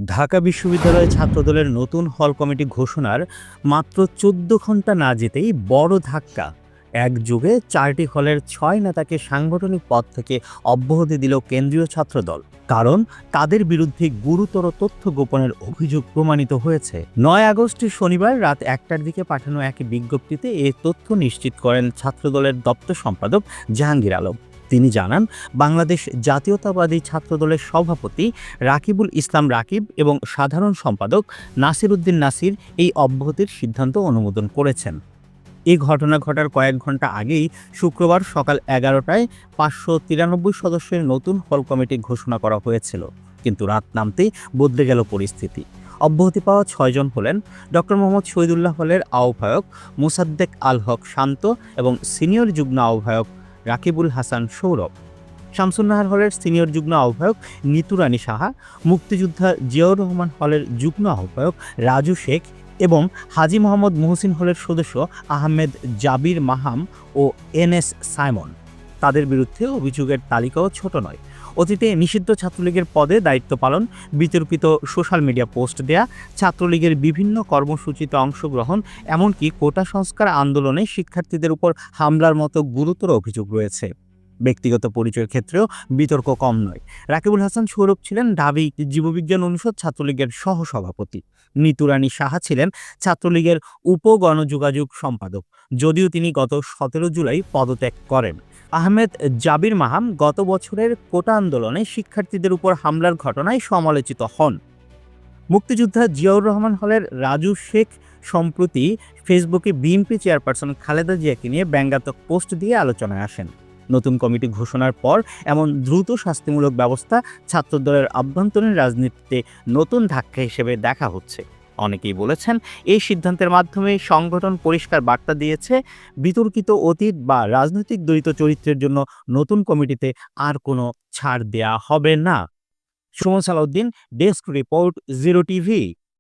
ঢাকা বিশ্ববিদ্যালয়ে ছাত্রদলের নতুন হল কমিটি ঘোষণার মাত্র ১৪ ঘন্টা না যেতেই বড় ধাক্কা। একযোগে ৪টি হলের ৬ নেতাকে সাংগঠনিক পদ থেকে অব্যাহতি দিল কেন্দ্রীয় ছাত্রদল। কারণ তাদের বিরুদ্ধে গুরুতর তথ্য গোপনের অভিযোগ প্রমাণিত হয়েছে। ৯ আগস্ট শনিবার রাত ১টার দিকে পাঠানো এক বিজ্ঞপ্তিতে এ তথ্য নিশ্চিত করেন ছাত্রদলের দপ্তর সম্পাদক জাহাঙ্গীর আলম। তিনি জানান, বাংলাদেশ জাতীয়তাবাদী ছাত্রদলের সভাপতি রাকিবুল ইসলাম রাকিব এবং সাধারণ সম্পাদক নাসির উদ্দিন নাসির এই অব্যাহতির সিদ্ধান্ত অনুমোদন করেছেন। এই ঘটনা ঘটার কয়েক ঘন্টা আগেই শুক্রবার সকাল ১১টায় ৫৯৩ সদস্যের নতুন হল কমিটি ঘোষণা করা হয়েছিল। কিন্তু রাত নামতেই বদলে গেল পরিস্থিতি। অব্যাহতি পাওয়া ৬ জন হলেন ডক্টর মোহাম্মদ শহীদুল্লাহ হলের আহ্বায়ক মোসাদ্দেক আল হক শান্ত এবং সিনিয়র যুগ্ম আহ্বায়ক রাকিবুল হাসান সৌরভ, শামসুন্নাহার হলের সিনিয়র যুগ্ম আহ্বায়ক নিতু রানী সাহা, মুক্তিযোদ্ধা জিয়াউর রহমান হলের যুগ্ম আহ্বায়ক রাজু শেখ এবং হাজী মোহাম্মদ মুহসিন হলের সদস্য আহমেদ জাবির মাহাম ও এনএস সাইমন। তাদের বিরুদ্ধে অভিযোগের তালিকাও ছোট নয়। অতীতে নিষিদ্ধ ছাত্রলীগের পদে দায়িত্ব পালন, বিতর্কিত সোশ্যাল মিডিয়া পোস্ট দেয়া, ছাত্রলীগের বিভিন্ন কর্মসূচিতে অংশগ্রহণ, এমনকি কোটা সংস্কার আন্দোলনে শিক্ষার্থীদের উপর হামলার মতো গুরুতর অভিযোগ রয়েছে। ব্যক্তিগত পরিচয়ের ক্ষেত্রেও বিতর্ক কম নয়। রাকিবুল হাসান সৌরভ ছিলেন ঢাবি জীববিজ্ঞান অনুষদ ছাত্রলীগের সহসভাপতি। নিতু রানী সাহা ছিলেন ছাত্রলীগের উপ গণযোগাযোগ সম্পাদক, যদিও তিনি গত ১৭ জুলাই পদত্যাগ করেন। আহমেদ জাবির মাহাম গত বছরের কোটা আন্দোলনে শিক্ষার্থীদের উপর হামলার ঘটনায় সমালোচিত হন। মুক্তিযোদ্ধা জিয়াউর রহমান হলের রাজু শেখ সম্প্রতি ফেসবুকে বিএনপি চেয়ারপারসন খালেদা জিয়াকে নিয়ে ব্যঙ্গাত্মক পোস্ট দিয়ে আলোচনায় আসেন। নতুন কমিটি ঘোষণার পর এমন দ্রুত শাস্তিমূলক ব্যবস্থা ছাত্রদলের আভ্যন্তরীণ রাজনীতিতে নতুন ধাক্কা হিসেবে দেখা হচ্ছে। অনেকেই বলেছেন, এই সিদ্ধান্তের মাধ্যমে সংগঠন পরিষ্কার বার্তা দিয়েছে, বিতর্কিত অতীত বা রাজনৈতিক দ্বৈত চরিত্রের জন্য নতুন কমিটিতে আর কোনো ছাড় দেয়া হবে না। Suman Salauddin, desk report, 0 TV.